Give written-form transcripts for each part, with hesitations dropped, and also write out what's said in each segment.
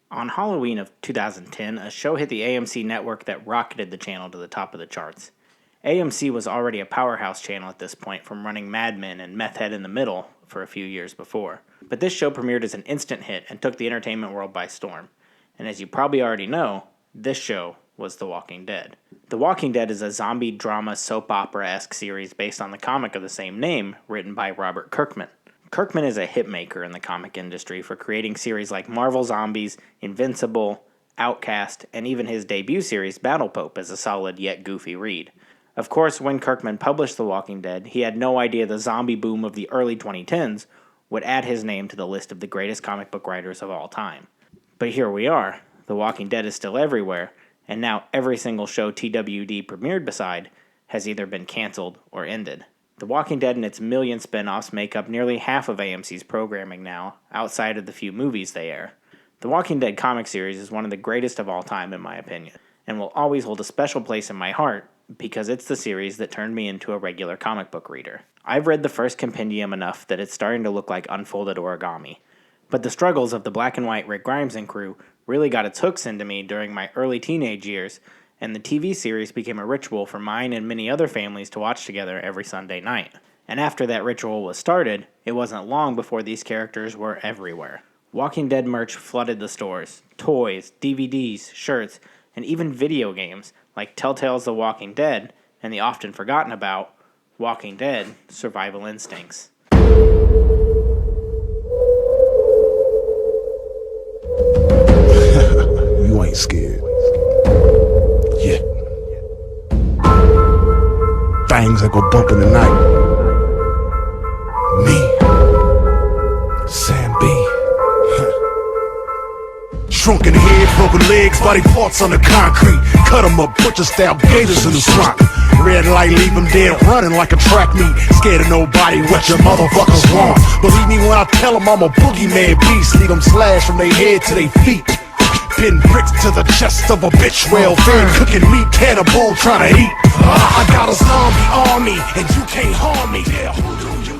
On Halloween of 2010, a show hit the AMC network that rocketed the channel to the top of the charts. AMC was already a powerhouse channel at this point from running Mad Men and Meth Head in the Middle for a few years before. But this show premiered as an instant hit and took the entertainment world by storm. And as you probably already know, this show was The Walking Dead. The Walking Dead is a zombie drama soap opera-esque series based on the comic of the same name, written by Robert Kirkman. Kirkman is a hitmaker in the comic industry for creating series like Marvel Zombies, Invincible, Outcast, and even his debut series Battle Pope is a solid yet goofy read. Of course, when Kirkman published The Walking Dead, he had no idea the zombie boom of the early 2010s would add his name to the list of the greatest comic book writers of all time. But here we are. The Walking Dead is still everywhere, and now every single show TWD premiered beside has either been canceled or ended. The Walking Dead and its million spin-offs make up nearly half of AMC's programming now, outside of the few movies they air. The Walking Dead comic series is one of the greatest of all time in my opinion, and will always hold a special place in my heart because it's the series that turned me into a regular comic book reader. I've read the first compendium enough that it's starting to look like unfolded origami, but the struggles of the black and white Rick Grimes and crew really got its hooks into me during my early teenage years, and the TV series became a ritual for mine and many other families to watch together every Sunday night. And after that ritual was started, it wasn't long before these characters were everywhere. Walking Dead merch flooded the stores. Toys, DVDs, shirts, and even video games like Telltale's The Walking Dead and the often forgotten about Walking Dead Survival Instincts. You ain't scared. Yeah. Things that go bump in the night. Me. Sam B. Shrunken head, broken legs, body parts on the concrete. Cut 'em up, butcher style gators in the swamp. Red light, leave 'em dead, running like a track meet. Scared of nobody, what your motherfuckers want. Believe me when I tell 'em I'm a boogeyman beast. Leave 'em slashed from their head to their feet. Pin bricks to the chest of a bitch well fed, cooking meat, cannibal trying to eat. I got a zombie army, and you can't harm me. Yeah, who do you?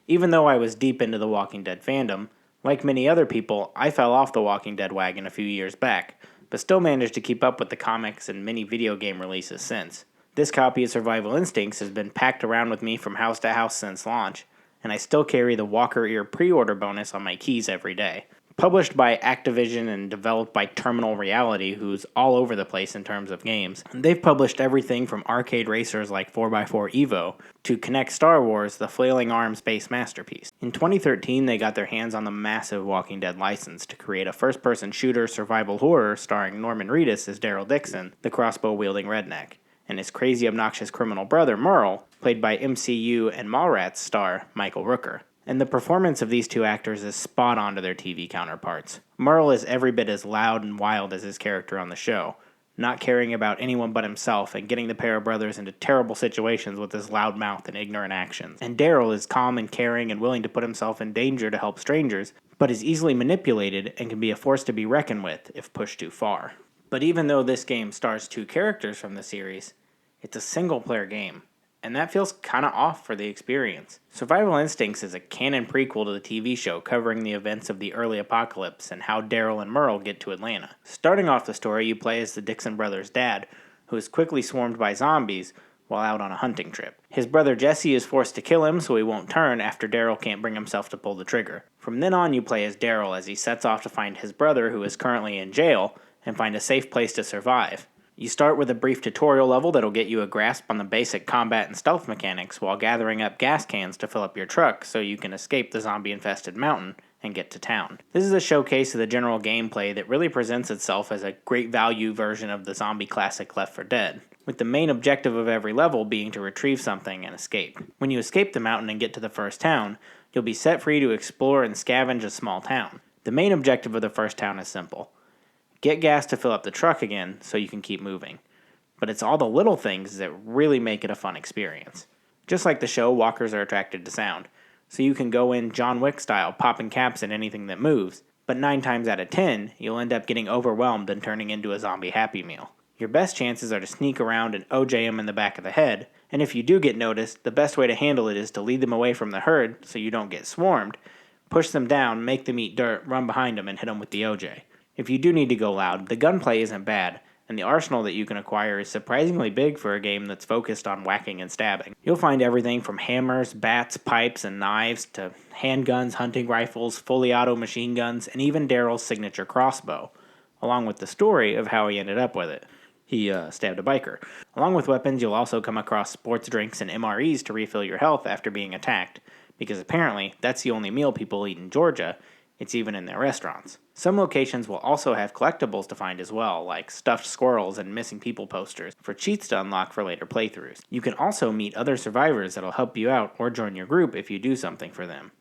Even though I was deep into the Walking Dead fandom, like many other people, I fell off the Walking Dead wagon a few years back, but still managed to keep up with the comics and many video game releases since. This copy of Survival Instincts has been packed around with me from house to house since launch, and I still carry the Walker Ear pre-order bonus on my keys every day. Published by Activision and developed by Terminal Reality, who's all over the place in terms of games, they've published everything from arcade racers like 4x4 Evo to Connect Star Wars, the flailing arms-based masterpiece. In 2013, they got their hands on the massive Walking Dead license to create a first-person shooter survival horror starring Norman Reedus as Daryl Dixon, the crossbow-wielding redneck, and his crazy obnoxious criminal brother Merle, played by MCU and Mallrats star Michael Rooker. And the performance of these two actors is spot on to their TV counterparts. Merle is every bit as loud and wild as his character on the show, not caring about anyone but himself and getting the pair of brothers into terrible situations with his loud mouth and ignorant actions. And Daryl is calm and caring and willing to put himself in danger to help strangers, but is easily manipulated and can be a force to be reckoned with if pushed too far. But even though this game stars two characters from the series, it's a single-player game, and that feels kinda off for the experience. Survival Instincts is a canon prequel to the TV show covering the events of the early apocalypse and how Daryl and Merle get to Atlanta. Starting off the story, you play as the Dixon brothers' dad, who is quickly swarmed by zombies while out on a hunting trip. His brother Jesse is forced to kill him so he won't turn after Daryl can't bring himself to pull the trigger. From then on, you play as Daryl as he sets off to find his brother, who is currently in jail, and find a safe place to survive. You start with a brief tutorial level that'll get you a grasp on the basic combat and stealth mechanics while gathering up gas cans to fill up your truck so you can escape the zombie-infested mountain and get to town. This is a showcase of the general gameplay that really presents itself as a great value version of the zombie classic Left 4 Dead, with the main objective of every level being to retrieve something and escape. When you escape the mountain and get to the first town, you'll be set free to explore and scavenge a small town. The main objective of the first town is simple. Get gas to fill up the truck again so you can keep moving. But it's all the little things that really make it a fun experience. Just like the show, walkers are attracted to sound, so you can go in John Wick style popping caps at anything that moves, but 9 times out of 10, you'll end up getting overwhelmed and turning into a zombie Happy Meal. Your best chances are to sneak around and OJ him in the back of the head, And if you do get noticed, the best way to handle it is to lead them away from the herd so you don't get swarmed, push them down, make them eat dirt, run behind them, and hit them with the OJ. If you do need to go loud, the gunplay isn't bad, and the arsenal that you can acquire is surprisingly big for a game that's focused on whacking and stabbing. You'll find everything from hammers, bats, pipes, and knives to handguns, hunting rifles, fully auto machine guns, and even Daryl's signature crossbow, along with the story of how he ended up with it. He stabbed a biker. Along with weapons, you'll also come across sports drinks and MREs to refill your health after being attacked, because apparently that's the only meal people eat in Georgia. It's even in their restaurants. Some locations will also have collectibles to find as well, like stuffed squirrels and missing people posters, for cheats to unlock for later playthroughs. You can also meet other survivors that'll help you out or join your group if you do something for them.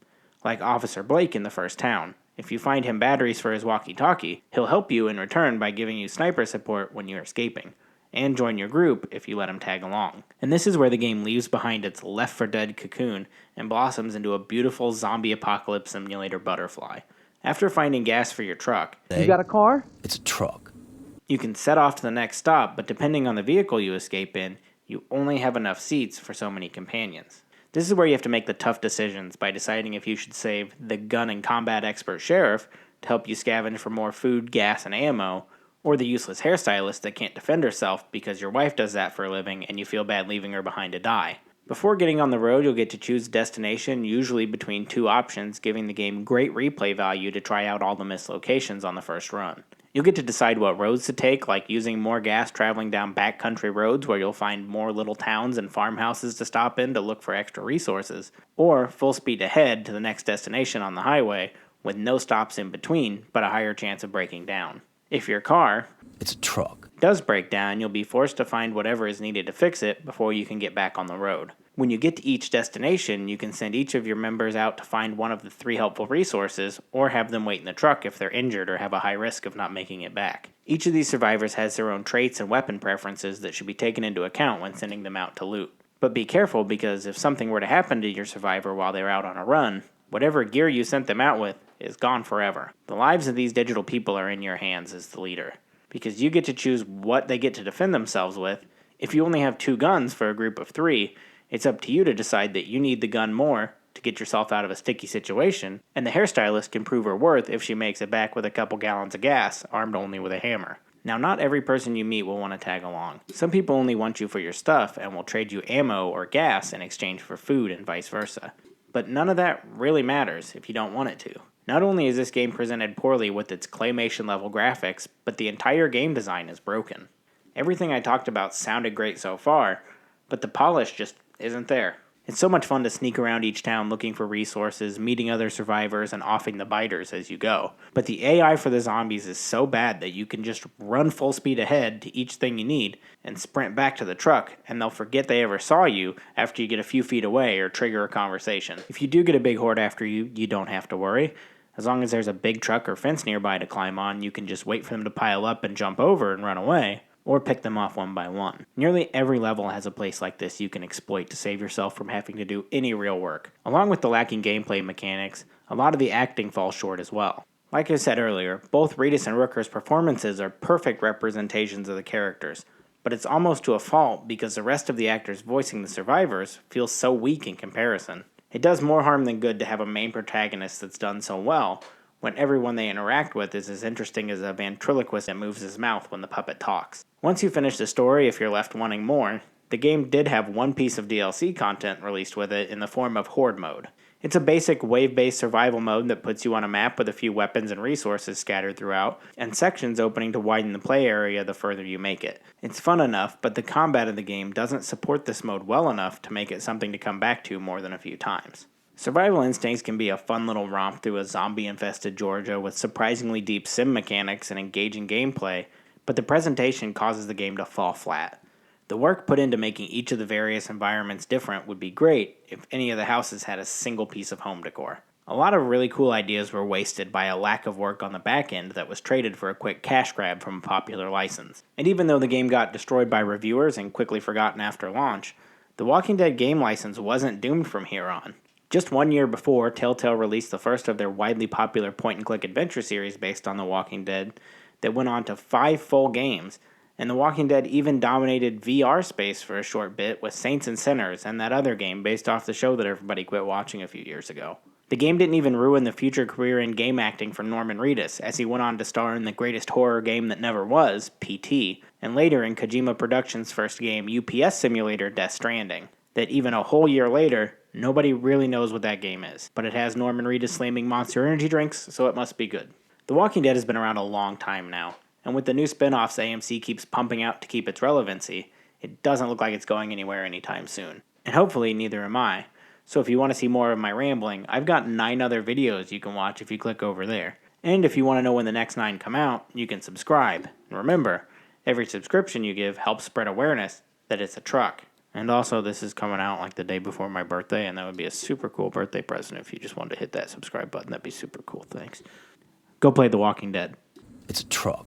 Like Officer Blake in the first town. If you find him batteries for his walkie-talkie, he'll help you in return by giving you sniper support when you're escaping, and join your group if you let him tag along. And this is where the game leaves behind its Left 4 Dead cocoon and blossoms into a beautiful zombie apocalypse simulator butterfly. After finding gas for your truck, You got a car? It's a truck. you can set off to the next stop, but depending on the vehicle you escape in, you only have enough seats for so many companions. This is where you have to make the tough decisions by deciding if you should save the gun and combat expert sheriff to help you scavenge for more food, gas, and ammo, or the useless hairstylist that can't defend herself because your wife does that for a living and you feel bad leaving her behind to die. Before getting on the road, you'll get to choose a destination, usually between two options, giving the game great replay value to try out all the missed locations on the first run. You'll get to decide what roads to take, like using more gas traveling down backcountry roads where you'll find more little towns and farmhouses to stop in to look for extra resources, or full speed ahead to the next destination on the highway with no stops in between, but a higher chance of breaking down. If your car It's a truck. does break down, you'll be forced to find whatever is needed to fix it before you can get back on the road. When you get to each destination, you can send each of your members out to find one of the 3 helpful resources, or have them wait in the truck if they're injured or have a high risk of not making it back. Each of these survivors has their own traits and weapon preferences that should be taken into account when sending them out to loot. But be careful, because if something were to happen to your survivor while they're out on a run, whatever gear you sent them out with is gone forever. The lives of these digital people are in your hands as the leader, because you get to choose what they get to defend themselves with. If you only have 2 guns for a group of 3, it's up to you to decide that you need the gun more to get yourself out of a sticky situation, and the hairstylist can prove her worth if she makes it back with a couple gallons of gas, armed only with a hammer. Now, not every person you meet will want to tag along. Some people only want you for your stuff and will trade you ammo or gas in exchange for food and vice versa. But none of that really matters if you don't want it to. Not only is this game presented poorly with its claymation-level graphics, but the entire game design is broken. Everything I talked about sounded great so far, but the polish just isn't there. It's so much fun to sneak around each town looking for resources, meeting other survivors, and offing the biters as you go. But the AI for the zombies is so bad that you can just run full speed ahead to each thing you need and sprint back to the truck, and they'll forget they ever saw you after you get a few feet away or trigger a conversation. If you do get a big horde after you, you don't have to worry. As long as there's a big truck or fence nearby to climb on, you can just wait for them to pile up and jump over and run away, or pick them off one by one. Nearly every level has a place like this you can exploit to save yourself from having to do any real work. Along with the lacking gameplay mechanics, a lot of the acting falls short as well. Like I said earlier, both Reedus and Rooker's performances are perfect representations of the characters, but it's almost to a fault because the rest of the actors voicing the survivors feels so weak in comparison. It does more harm than good to have a main protagonist that's done so well, when everyone they interact with is as interesting as a ventriloquist that moves his mouth when the puppet talks. Once you finish the story, if you're left wanting more, the game did have one piece of DLC content released with it in the form of Horde mode. It's a basic wave-based survival mode that puts you on a map with a few weapons and resources scattered throughout, and sections opening to widen the play area the further you make it. It's fun enough, but the combat of the game doesn't support this mode well enough to make it something to come back to more than a few times. Survival Instincts can be a fun little romp through a zombie-infested Georgia with surprisingly deep sim mechanics and engaging gameplay, but the presentation causes the game to fall flat. The work put into making each of the various environments different would be great if any of the houses had a single piece of home decor. A lot of really cool ideas were wasted by a lack of work on the back end that was traded for a quick cash grab from a popular license. And even though the game got destroyed by reviewers and quickly forgotten after launch, the Walking Dead game license wasn't doomed from here on. Just 1 year before, Telltale released the first of their widely popular point-and-click adventure series based on The Walking Dead that went on to 5 full games, And The Walking Dead even dominated VR space for a short bit with Saints and Sinners and that other game based off the show that everybody quit watching a few years ago. The game didn't even ruin the future career in game acting for Norman Reedus, as he went on to star in the greatest horror game that never was, PT, and later in Kojima Productions' first game, UPS simulator Death Stranding, that even a whole year later, nobody really knows what that game is. But it has Norman Reedus slamming Monster Energy drinks, so it must be good. The Walking Dead has been around a long time now, and with the new spin-offs AMC keeps pumping out to keep its relevancy, it doesn't look like it's going anywhere anytime soon. And hopefully neither am I. So if you want to see more of my rambling, I've got 9 other videos you can watch if you click over there. And if you want to know when the next 9 come out, you can subscribe. And remember, every subscription you give helps spread awareness that it's a truck. And also, this is coming out like the day before my birthday, and that would be a super cool birthday present if you just wanted to hit that subscribe button. That'd be super cool. Thanks. Go play The Walking Dead. It's a truck.